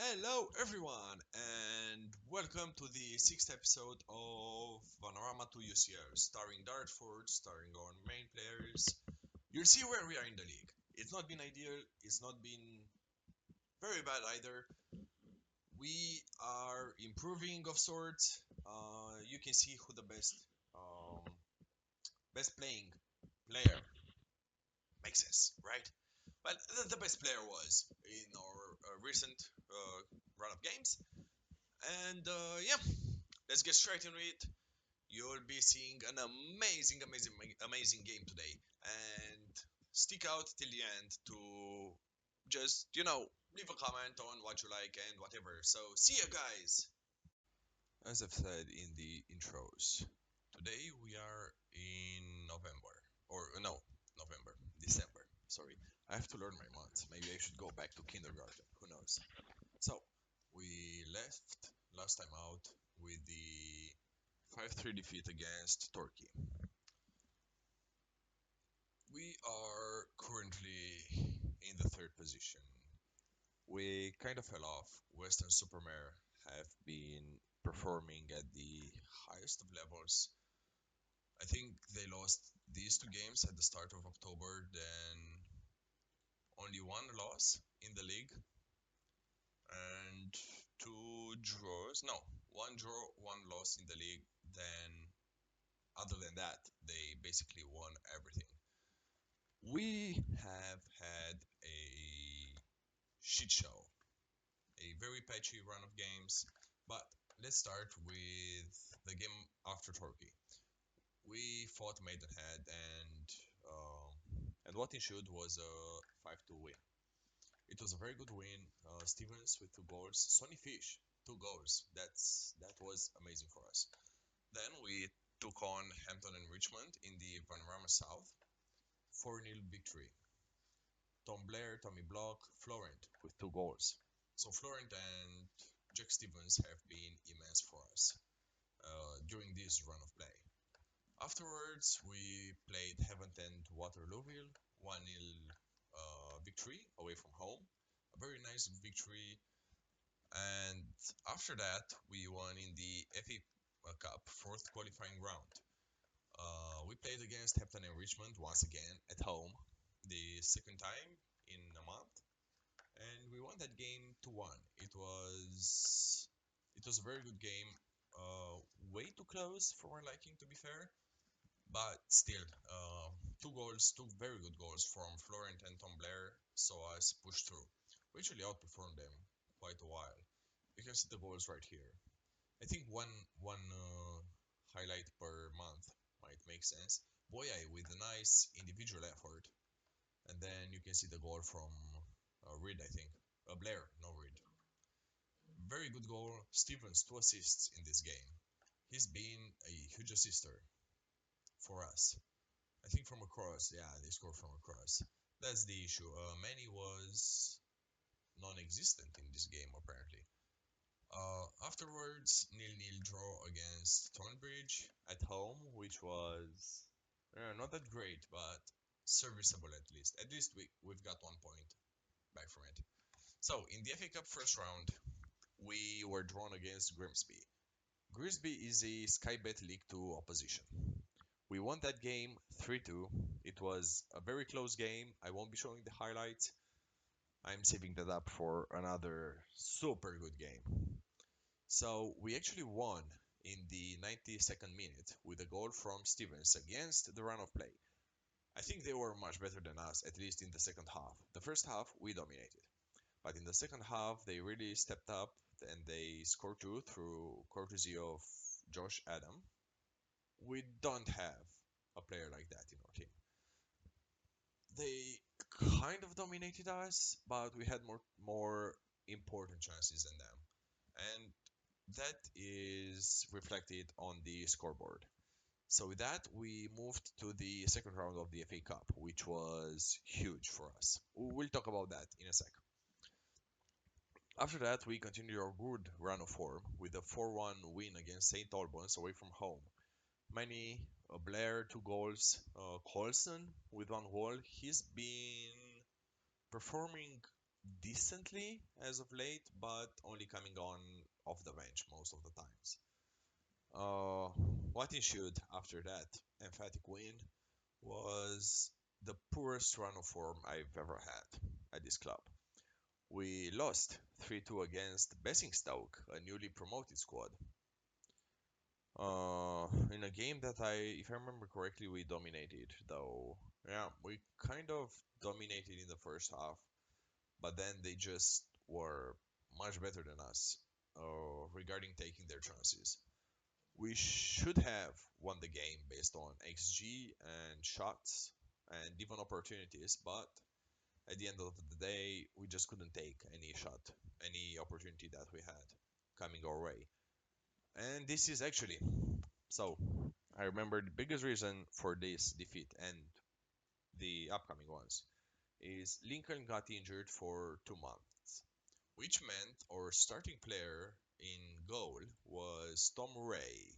Hello, everyone, and welcome to the sixth episode of Panorama to UCL, starring Dartford, starring our main players. You'll see where we are in the league. It's not been ideal, it's not been very bad either. We are improving of sorts. You can see who the best playing player makes sense, right? Well, the best player was in our recent run of games, and yeah, let's get straight into it. You'll be seeing an amazing game today. And stick out till the end to just, leave a comment on what you like and whatever. So, see you guys! As I've said in the intros, today we are in November. Or, no, November, December. Sorry. I have to learn my months. Maybe I should go back to kindergarten. Who knows? So, we left last time out with the 5-3 defeat against Turkey. We are currently in the third position. We kind of fell off. Western Supermare have been performing at the highest of levels. I think they lost these two games at the start of October, then only one loss in the league, and two draws. No, one draw, one loss in the league. Then, other than that, they basically won everything. We have had a shit show, a very patchy run of games, but let's start with the game after Turkey. We fought Maidenhead, and what ensued was a 5-2 win. It was a very good win. Stevens with two goals, Sonny Fish 2 goals. That was amazing for us. Then we took on Hampton and Richmond in the Panorama South, 4-0 victory. Tom Blair, Tommy Block, Florent with two goals. So Florent and Jack Stevens have been immense for us during this run of play. Afterwards, we played Heaven and Waterlooville, 1-0 victory away from home. A very nice victory. And after that, we won in the FA Cup fourth qualifying round. We played against Hampton and Richmond once again at home, the second time in a month, and we won that game 2-1. It was a very good game, way too close for my liking, to be fair, but still, two goals, two very good goals from Florent and Tom Blair saw us push through. We actually outperformed them quite a while. You can see the goals right here. I think one highlight per month might make sense. Boyai with a nice individual effort, and then you can see the goal from Reed, I think. Blair, no Reed. Very good goal. Stevens, 2 assists in this game. He's been a huge assister for us. I think from across, yeah, they scored from across. That's the issue. Manny was non-existent in this game apparently. Afterwards, nil-nil draw against Tonbridge at home, which was not that great, but serviceable at least. At least we've got 1 point back from it. So in the FA Cup first round, we were drawn against Grimsby. Grimsby is a Sky Bet League 2 opposition. We won that game 3-2. It was a very close game. I won't be showing the highlights. I'm saving that up for another super good game. So we actually won in the 92nd minute with a goal from Stevens against the run of play. I think they were much better than us, at least in the second half. The first half, we dominated. But in the second half, they really stepped up and they scored two through courtesy of Josh Adam. We don't have a player like that in our team. They kind of dominated us, but we had more important chances than them. And that is reflected on the scoreboard. So with that, we moved to the second round of the FA Cup, which was huge for us. We'll talk about that in a sec. After that, we continued our good run of form with a 4-1 win against St. Albans away from home. Manny, Blair, 2 goals, Colson with 1 goal. He's been performing decently as of late, but only coming on off the bench most of the times. Uh, what ensued after that emphatic win was the poorest run of form I've ever had at this club. We lost 3-2 against Basingstoke, a newly promoted squad. In a game that if I remember correctly, we dominated, though. Yeah, we kind of dominated in the first half, but then they just were much better than us regarding taking their chances. We should have won the game based on XG and shots and even opportunities, but at the end of the day, we just couldn't take any shot, any opportunity that we had coming our way. And this is actually so. I remember the biggest reason for this defeat and the upcoming ones is Lincoln got injured for 2 months, which meant our starting player in goal was Tom Ray.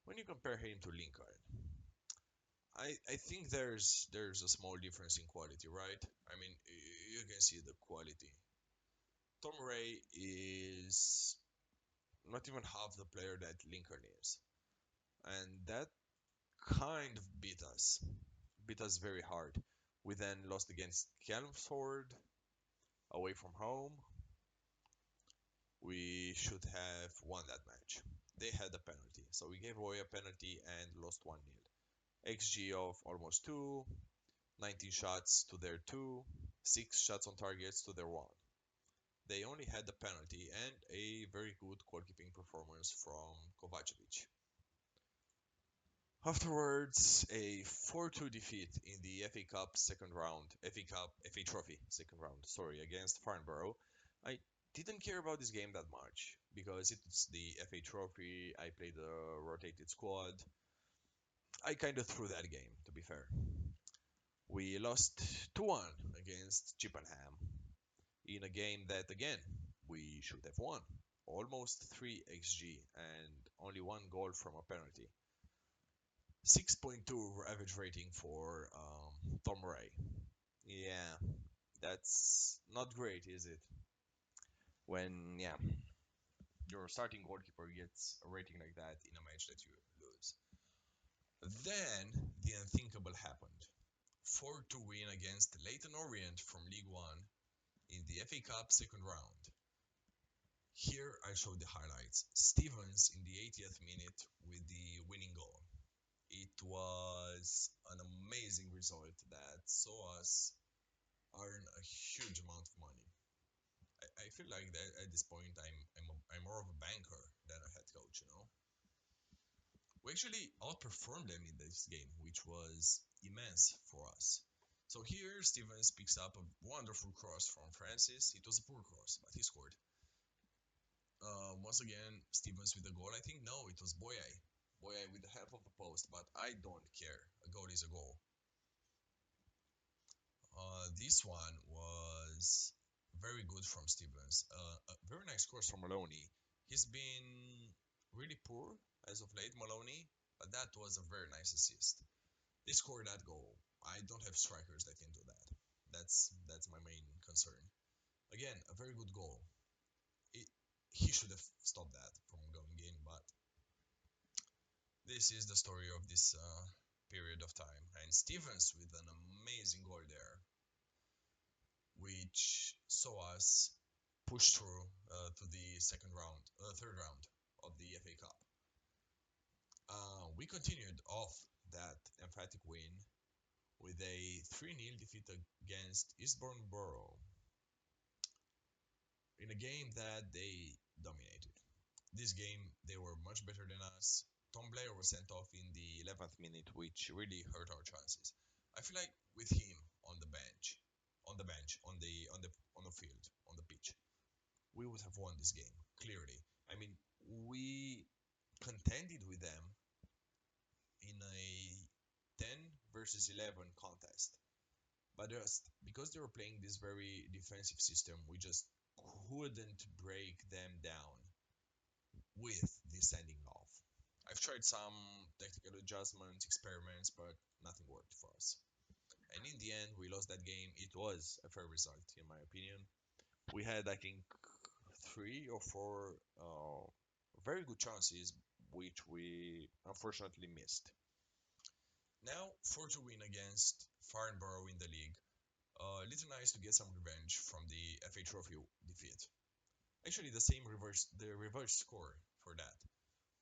When you compare him to Lincoln, I think there's a small difference in quality, right? I mean, you can see the quality. Tom Ray is not even half the player that Lincoln is, and that kind of beat us very hard. We then lost against Chelmsford away from home. We should have won that match. They had a penalty, so we gave away a penalty and lost 1-0. XG of almost 2, 19 shots to their 2, 6 shots on targets to their 1. They only had the penalty and a very good goalkeeping performance from Kovacevic. Afterwards, a 4-2 defeat in the FA Cup second round, FA Trophy second round, sorry, against Farnborough. I didn't care about this game that much because it's the FA Trophy. I played a rotated squad. I kind of threw that game, to be fair. We lost 2-1 against Chippenham in a game that, again, we should have won. Almost 3 XG and only one goal from a penalty. 6.2 average rating for Tom Ray. Yeah, that's not great, is it? When, yeah, your starting goalkeeper gets a rating like that in a match that you lose. Then the unthinkable happened. 4-2 win against Leyton Orient from League One in the FA Cup second round. Here I show the highlights. Stevens in the 80th minute with the winning goal. It was an amazing result that saw us earn a huge amount of money. I feel like that at this point I'm more of a banker than a head coach. We actually outperformed them in this game, which was immense for us. So here Stevens picks up a wonderful cross from Francis. It was a poor cross, but he scored. Once again, Stevens with the goal. I think no, it was Boye. Boye with the help of the post, but I don't care. A goal is a goal. This one was very good from Stevens. A very nice cross from Maloney. He's been really poor as of late, Maloney, but that was a very nice assist. They scored that goal. I don't have strikers that can do that. That's my main concern. Again, a very good goal. It, he should have stopped that from going in, but this is the story of this period of time. And Stevens with an amazing goal there, which saw us push through to the third round of the FA Cup. We continued off that emphatic win with a 3-0 defeat against Eastbourne Borough in a game that they dominated. This game, they were much better than us. Tom Blair was sent off in the 11th minute, which really hurt our chances. I feel like with him on the bench, on the field, on the pitch, we would have won this game clearly. I mean, we contended with them in a 10 versus 11 contest, but just because they were playing this very defensive system, we just couldn't break them down with the sending off. I've tried some tactical adjustments, experiments, but nothing worked for us. And in the end, we lost that game. It was a fair result, in my opinion. We had, I think, three or four very good chances, which we unfortunately missed. Now, for to win against Farnborough in the league, little nice to get some revenge from the FA Trophy defeat. Actually, the reverse score for that,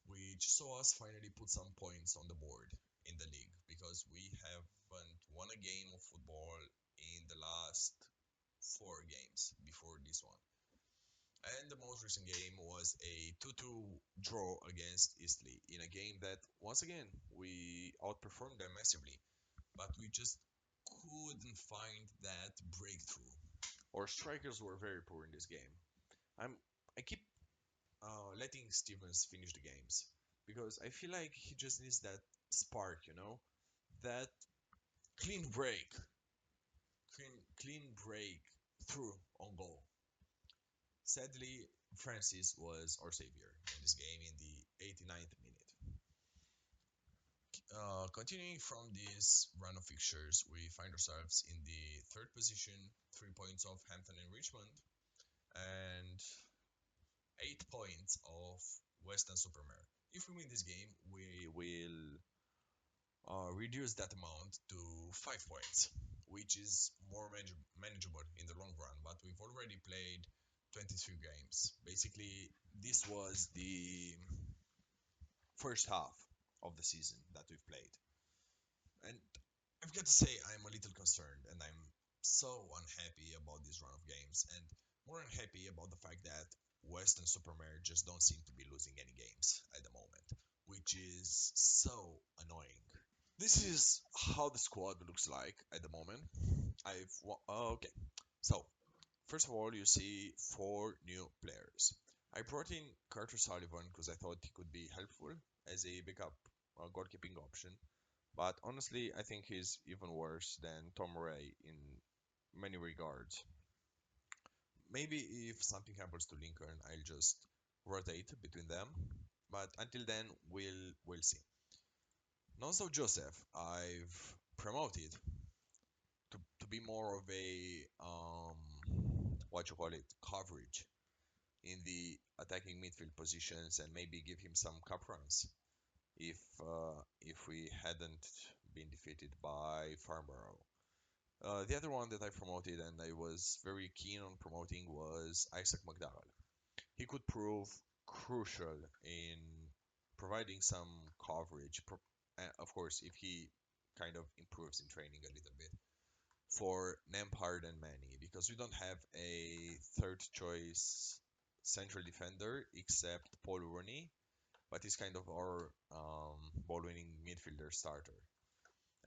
which saw us finally put some points on the board in the league because we haven't won a game of football in the last four games before this one. And the most recent game was a 2-2 draw against Eastleigh in a game that, once again, we outperformed them massively, but we just couldn't find that breakthrough. Our strikers were very poor in this game. I'm I keep letting Stevens finish the games because I feel like he just needs that spark, that clean break, clean break through on goal. Sadly, Francis was our savior in this game in the 89th minute. Continuing from this run of fixtures, we find ourselves in the third position, 3 points of Hampton and Richmond, and 8 points of Western Supermare. If we win this game, we will reduce that amount to 5 points, which is more manageable in the long run. But we've already played 23 games. Basically, this was the first half of the season that we've played. And I've got to say, I'm a little concerned and I'm so unhappy about this run of games, and more unhappy about the fact that Western Supermare just don't seem to be losing any games at the moment, which is so annoying. This is how the squad looks like at the moment. Okay. So first of all, you see four new players. I brought in Carter Sullivan because I thought he could be helpful as a backup goalkeeping option. But honestly, I think he's even worse than Tom Ray in many regards. Maybe if something happens to Lincoln, I'll just rotate between them. But until then, we'll see. Nonso Joseph, I've promoted to be more of a what you call it, coverage in the attacking midfield positions and maybe give him some cup runs if we hadn't been defeated by Farnborough. The other one that I promoted and I was very keen on promoting was Isaac McDowell. He could prove crucial in providing some coverage, of course, if he kind of improves in training a little bit for Lampard and Manny, because we don't have a third choice central defender except Paul Rooney, but he's kind of our ball winning midfielder starter.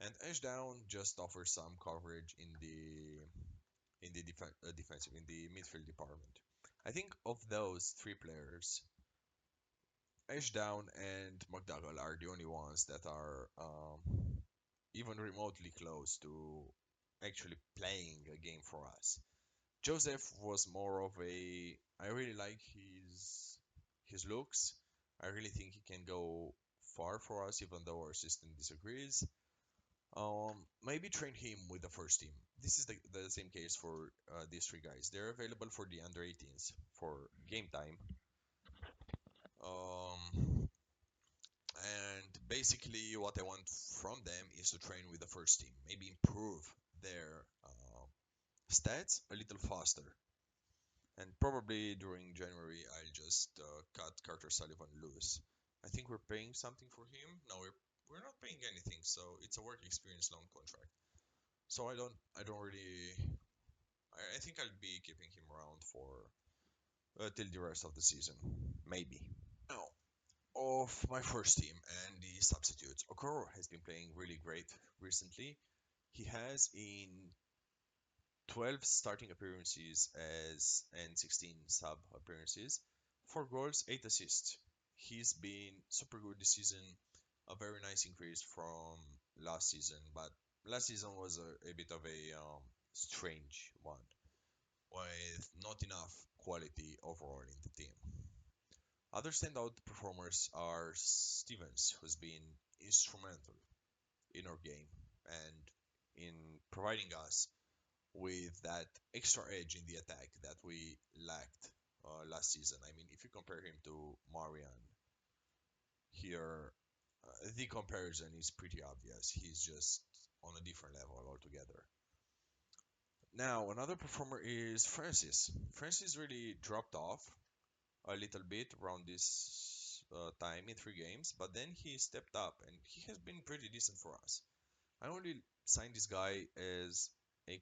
And Ashdown just offers some coverage in the defensive in the midfield department. I think of those three players, Ashdown and McDougall are the only ones that are even remotely close to actually playing a game for us. Joseph was more of a. I really like his looks. I really think he can go far for us, even though our system disagrees. Maybe train him with the first team. This is the same case for these three guys. They're available for the under 18s for game time. Um, and basically, what I want from them is to train with the first team. Maybe improve their stats a little faster. And probably during January, I'll just cut Carter Sullivan loose. I think we're paying something for him. No, we're not paying anything, so it's a work experience loan contract. So I don't really. I think I'll be keeping him around for till the rest of the season, maybe. Now, of my first team and the substitutes, Okoro has been playing really great recently. He has in 12 starting appearances as and 16 sub appearances, 4 goals, 8 assists. He's been super good this season, a very nice increase from last season, but last season was a bit of a strange one with not enough quality overall in the team. Other standout performers are Stevens, who's been instrumental in our game, and in providing us with that extra edge in the attack that we lacked last season. I mean, if you compare him to Marian here, the comparison is pretty obvious. He's just on a different level altogether. Now, another performer is Francis. Francis really dropped off a little bit around this time in 3 games, but then he stepped up and he has been pretty decent for us. I only signed this guy as a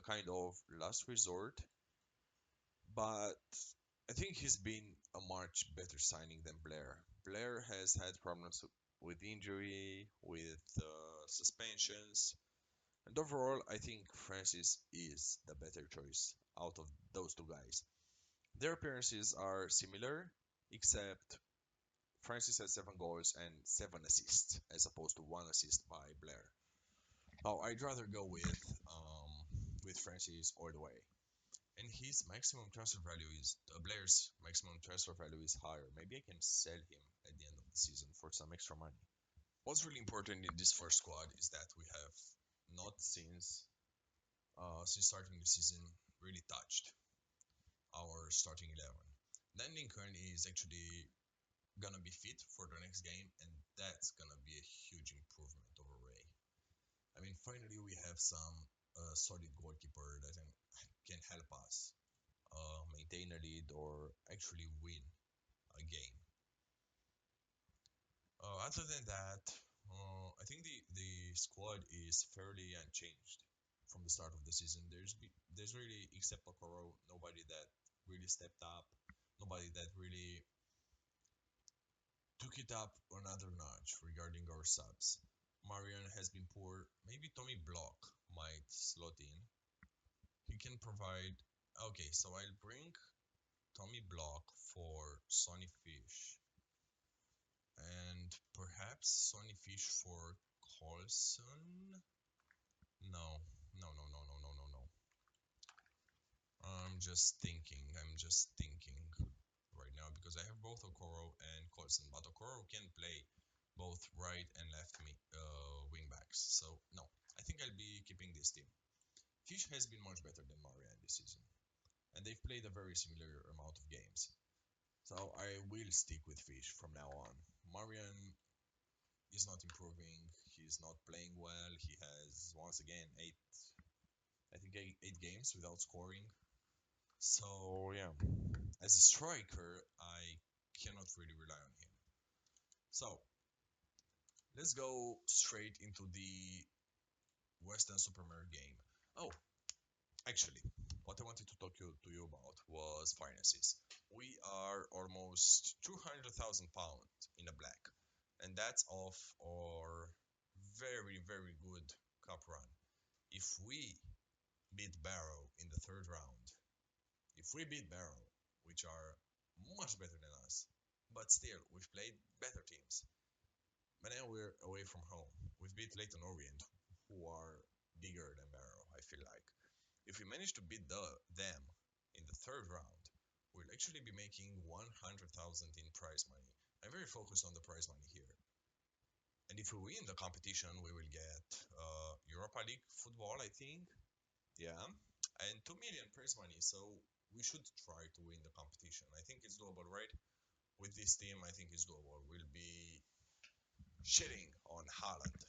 kind of last resort, but I think he's been a much better signing than Blair. Blair has had problems with injury, with suspensions, and overall, I think Francis is the better choice out of those two guys. Their appearances are similar, except Francis has 7 goals and 7 assists, as opposed to 1 assist by Blair. Now, I'd rather go with Francis all the way. And his maximum transfer value is Blair's maximum transfer value is higher. Maybe I can sell him at the end of the season for some extra money. What's really important in this first squad is that we have not since starting the season really touched our starting 11. Dan Lincoln is actually gonna be fit for the next game, and that's gonna be a huge improvement over Ray. I mean, finally we have some solid goalkeeper that can help us maintain a lead or actually win a game. Other than that, I think the squad is fairly unchanged from the start of the season. There's really, except Okoro, nobody that really stepped up, nobody that really took it up another notch regarding our subs. Marion has been poor. Maybe Tommy Block might slot in. He can provide. Okay, so I'll bring Tommy Block for Sonny Fish and perhaps Sonny Fish for Colson. No, no, no, no, no, no, no, no. I'm just thinking. I'm just thinking right now because I have both Okoro and Colson, but Okoro can play both right and left wing backs. So no, I think I'll be keeping this team. Fish has been much better than Marian this season, and they've played a very similar amount of games. So I will stick with Fish from now on. Marian is not improving. He's not playing well. He has once again I think eight games without scoring. So yeah, as a striker, I cannot really rely on him. So let's go straight into the Western Supermare game. Oh, actually, what I wanted to talk to you about was finances. We are almost £200,000 in the black, and that's off our very, very good cup run. If we beat Barrow in the third round, if we beat Barrow, which are much better than us, but still, we've played better teams. But now we're away from home. We've beat Leighton Orient, who are bigger than Barrow, I feel like. If we manage to beat them in the third round, we'll actually be making 100,000 in prize money. I'm very focused on the prize money here. And if we win the competition, we will get Europa League football, I think. Yeah. And 2 million prize money. So we should try to win the competition. I think it's doable, right? With this team, I think it's doable. We'll be shitting on Haaland,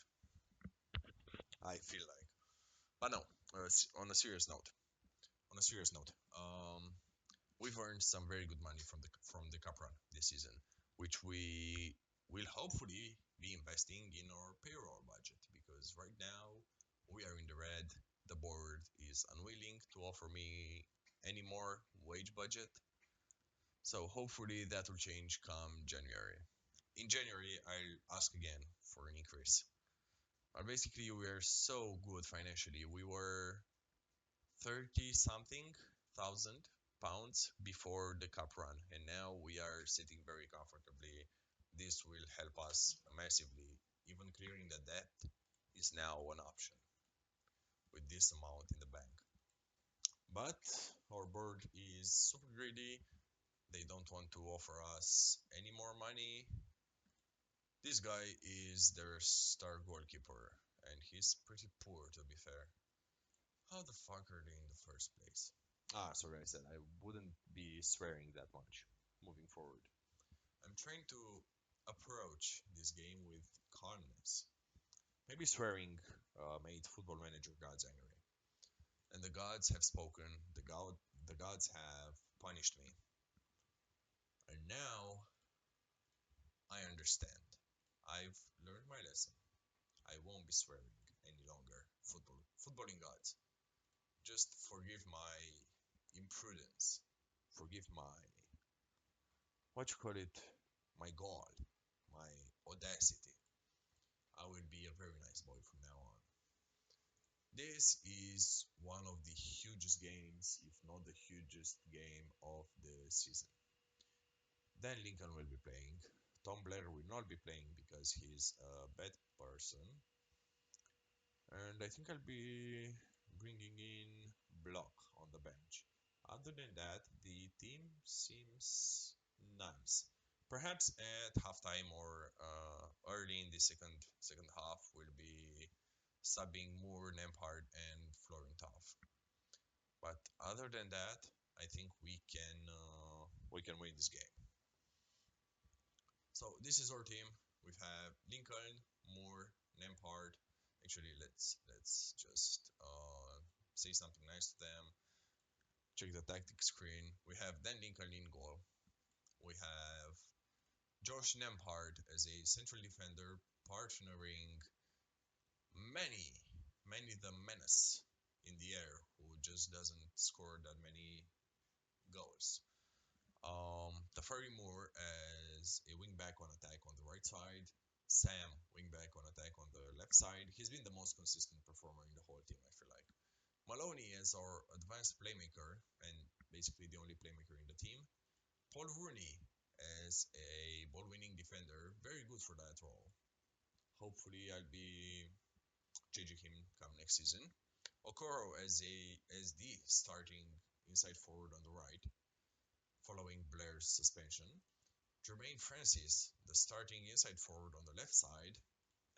I feel like. But no, on a serious note, on a serious note, we've earned some very good money from the cup run this season, which we will hopefully be investing in our payroll budget because right now we are in the red. The board is unwilling to offer me any more wage budget, so hopefully that will change come January. In January, I'll ask again for an increase. Basically, we are so good financially. We were 30 something thousand pounds before the cup run, and now we are sitting very comfortably. This will help us massively. Even clearing the debt is now an option with this amount in the bank. But our board is super greedy. They don't want to offer us any more money. This guy is their star goalkeeper, and he's pretty poor to be fair. How the fuck are they in the first place? Ah, sorry, I said I wouldn't be swearing that much moving forward. I'm trying to approach this game with calmness. Maybe swearing made Football Manager gods angry, and the gods have spoken. The gods have punished me, and now I understand. I've learned my lesson. I won't be swearing any longer. Footballing gods, just forgive my imprudence. Forgive my what you call it, my gall, my audacity. I will be a very nice boy from now on. This is one of the hugest games, if not the hugest game of the season. Dan Lincoln will be playing. Tom Blair will not be playing because he's a bad person. And I think I'll be bringing in Block on the bench. Other than that, the team seems nice. Perhaps at halftime or early in the second half, we'll be subbing Moore, Lampard, and Florentov. But other than that, I think we can win this game. So this is our team. We have Lincoln, Moore, Lampard. Actually, let's just say something nice to them. Check the tactics screen. We have Dan Lincoln in goal. We have Josh Lampard as a central defender, partnering many, many the menace in the air, who just doesn't score that many goals. Tafari Moore as a wingback on attack on the right side. Sam, wingback on attack on the left side. He's been the most consistent performer in the whole team, I feel like. Maloney as our advanced playmaker and basically the only playmaker in the team. Paul Rooney as a ball winning defender, very good for that role. Hopefully, I'll be changing him come next season. Okoro as the starting inside forward on the right, following Blair's suspension. Jermaine Francis, the starting inside forward on the left side,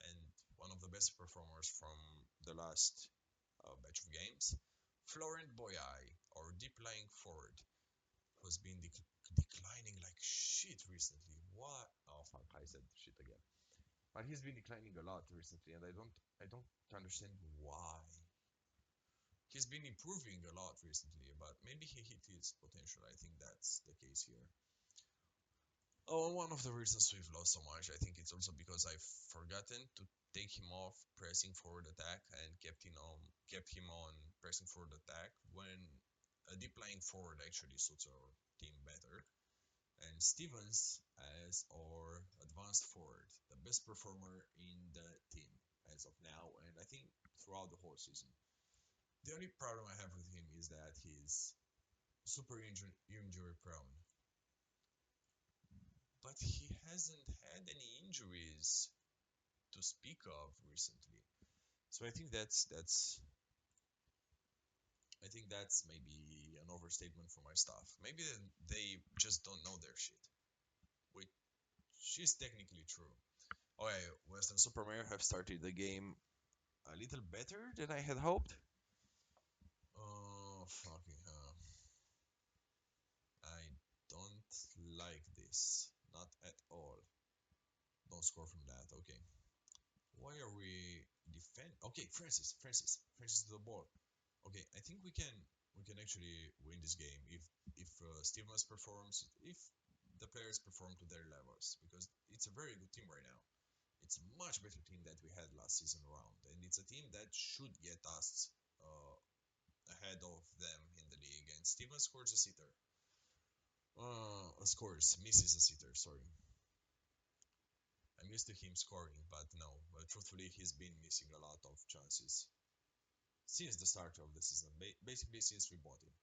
and one of the best performers from the last batch of games. Florent Boyai, our deep lying forward, who's been declining like shit recently. What? Oh fuck! I said shit again. But he's been declining a lot recently, and I don't understand why. He's been improving a lot recently, but maybe he hit his potential. I think that's the case here. Oh, one of the reasons we've lost so much, I think it's also because I've forgotten to take him off pressing forward attack and kept him on pressing forward attack when a deep lying forward actually suits our team better. And Stevens as our advanced forward, the best performer in the team as of now, and I think throughout the whole season. The only problem I have with him is that he's super injury prone, but he hasn't had any injuries to speak of recently. So I think that's maybe an overstatement for my staff. Maybe they just don't know their shit, which is technically true. Okay, Western Supermare have started the game a little better than I had hoped. Oh fucking hell! I don't like this, not at all. Don't score from that. Okay. Why are we defend? Okay, Francis to the ball. Okay, I think we can actually win this game if Stevens performs, if the players perform to their levels, because it's a very good team right now. It's a much better team that we had last season around, and it's a team that should get us ahead of them in the league. And Stevens scores a sitter. Misses a sitter. Sorry, I'm used to him scoring, but no. Truthfully, he's been missing a lot of chances since the start of the season, basically since we bought him.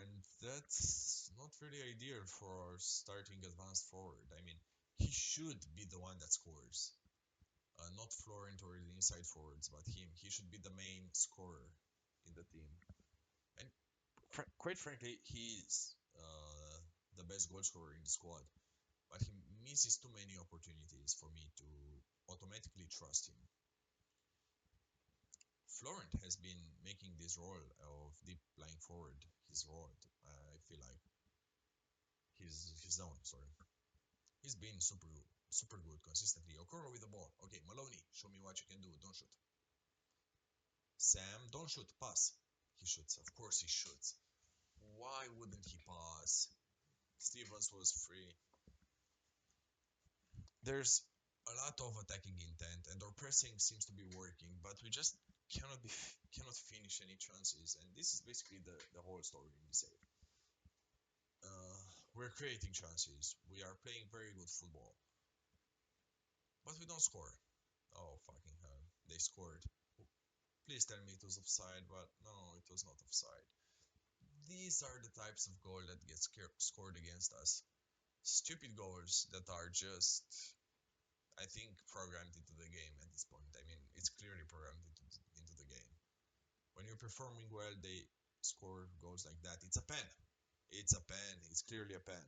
And that's not really ideal for our starting advanced forward. I mean, he should be the one that scores, not Florent or the inside forwards, but him. He should be the main scorer in the team. And quite frankly, he's the best goal scorer in the squad. But he misses too many opportunities for me to automatically trust him. Florent has been making this role of deep lying forward his role. I feel like his own. Sorry, he's been super good consistently. Okoro with the ball. Okay, Maloney, show me what you can do. Don't shoot. Sam, don't shoot. Pass. He shoots. Of course he shoots. Why wouldn't he pass? Stevens was free. There's a lot of attacking intent, and our pressing seems to be working, but we just cannot finish any chances. And this is basically the whole story in this save. Uh, we're creating chances. We are playing very good football, but we don't score. Oh fucking hell! They scored. Please tell me it was offside, but no, it was not offside. These are the types of goal that get scored against us. Stupid goals that are just, I think, programmed into the game at this point. I mean, it's clearly programmed into the game. When you're performing well, they score goals like that. It's a pen. It's a pen. It's clearly a pen.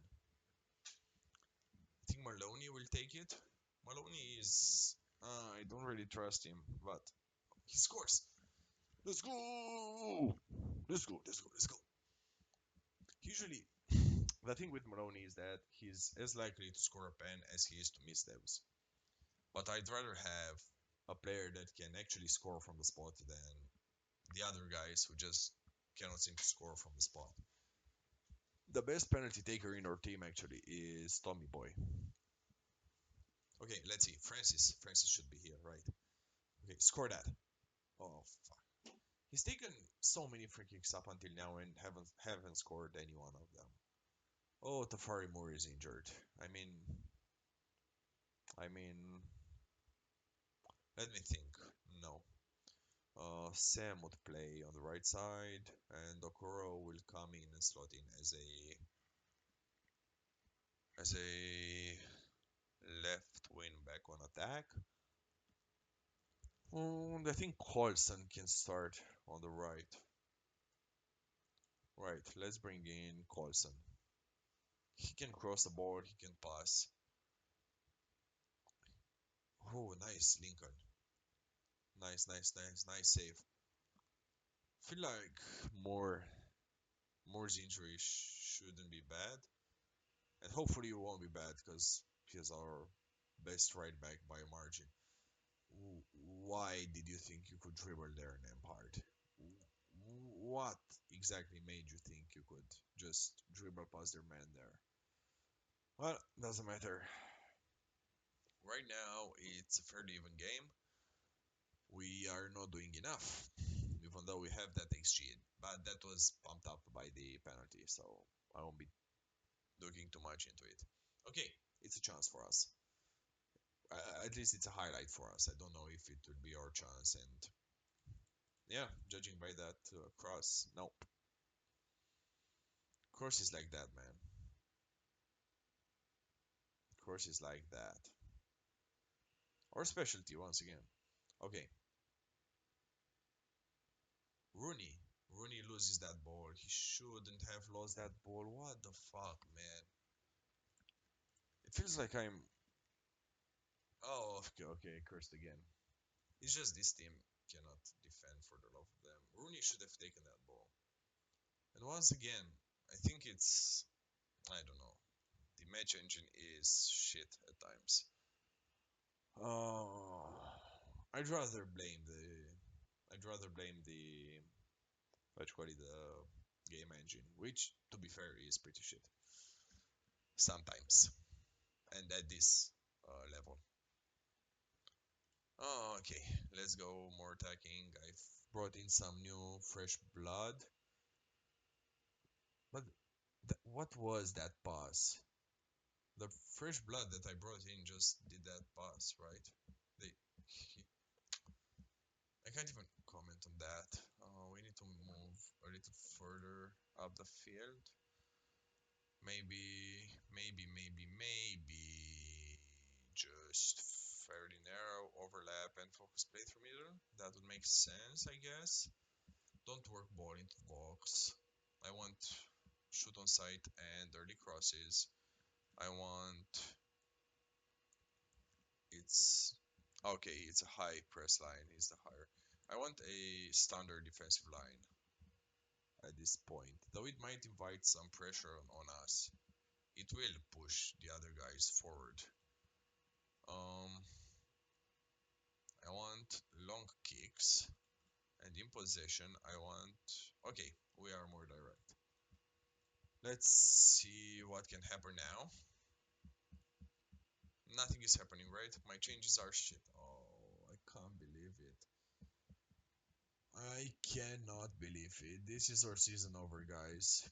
I think Maloney will take it. Maloney is. I don't really trust him, but he scores. Let's go! Let's go, let's go, let's go. Usually, the thing with Maloney is that he's as likely to score a pen as he is to miss those. But I'd rather have a player that can actually score from the spot than the other guys who just cannot seem to score from the spot. The best penalty taker in our team actually is Tommy Boy. Okay, let's see. Francis. Francis should be here, right? Okay, score that. Oh fuck. He's taken so many free kicks up until now and haven't scored any one of them. Oh, Tafari Moore is injured. I mean, let me think. No. Sam would play on the right side, and Okoro will come in and slot in as a left wing back on attack. I think Colson can start on the right. Right, let's bring in Colson. He can cross the ball, he can pass. Oh, nice, Lincoln. Nice, nice, nice, nice save. Feel like more Moore's injury shouldn't be bad, and hopefully it won't be bad because he's our best right back by a margin. Why did you think you could dribble there, Lampard? What exactly made you think you could just dribble past their man there? Well, doesn't matter. Right now, it's a fairly even game. We are not doing enough, even though we have that XG, but that was pumped up by the penalty, so I won't be looking too much into it. Okay, it's a chance for us. At least it's a highlight for us. I don't know if it will be our chance, and yeah, judging by that cross, nope. Cross is like that, man. Cross is like that. Or specialty once again. Okay, Rooney. Rooney loses that ball. He shouldn't have lost that ball. What the fuck, man? It feels like I'm. Oh, okay, okay, cursed again. It's just this team cannot defend for the love of them. Rooney should have taken that ball. And once again, I think it's. I don't know. The match engine is shit at times. Oh, I'd rather blame the. I'd rather blame the. What you call it, the game engine, which, to be fair, is pretty shit sometimes, and at this level. Oh, okay, let's go more attacking. I've brought in some new fresh blood, but what was that pass? The fresh blood that I brought in just did that pass, right? They, he, I can't even comment on that. We need to move a little further up the field. Maybe just fairly narrow overlap and focus play through middle. That would make sense, I guess. Don't work ball into box. I want shoot on sight and early crosses. I want it's okay. It's a high press line. Is the higher. I want a standard defensive line at this point, though it might invite some pressure on us. It will push the other guys forward. Um, I want long kicks, and in possession, I want. Okay, we are more direct. Let's see what can happen now. Nothing is happening, right? My changes are shit. Oh, I can't believe it. I cannot believe it. This is our season over, guys.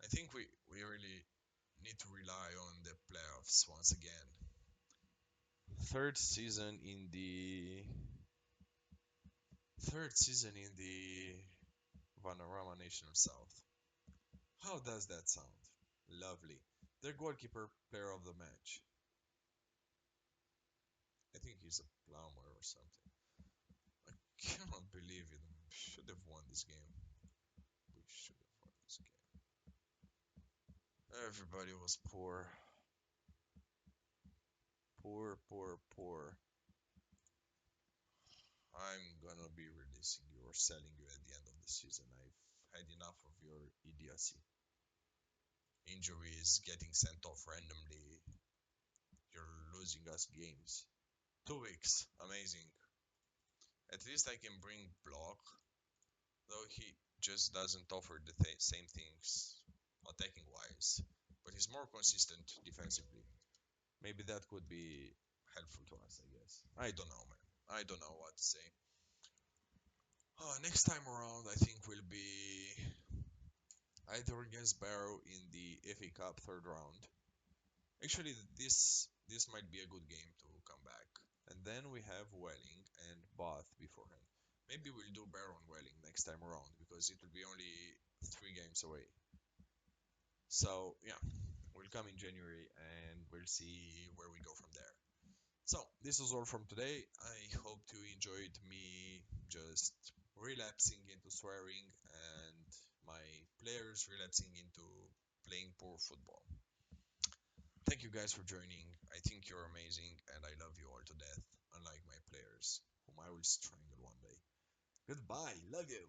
I think we really need to rely on the playoffs once again. Third season in the third season in the Vanarama National South. How does that sound? Lovely. Their goalkeeper, player of the match. I think he's a plumber or something. I cannot believe it. We should have won this game. We should have won this game. Everybody was poor. Poor, poor, poor. I'm gonna be releasing you or selling you at the end of the season. I've had enough of your idiocy. Injuries, getting sent off randomly. You're losing us games. 2 weeks. Amazing. At least I can bring Block, though he just doesn't offer the same things attacking wise. But he's more consistent defensively. Maybe that could be helpful to us, I guess. I don't know, man. I don't know what to say. Next time around, I think we'll be either against Barrow in the FA Cup third round. Actually, this might be a good game to come back. And then we have Welling and Bath beforehand. Maybe we'll do Barrow and Welling next time around because it will be only 3 games away. So yeah, we'll come in January and we'll see where we go from there. So this was all from today. I hope you enjoyed me just relapsing into swearing and my players relapsing into playing poor football. Thank you guys for joining. I think you're amazing and I love you all to death, unlike my players, whom I will strangle one day. Goodbye. Love you.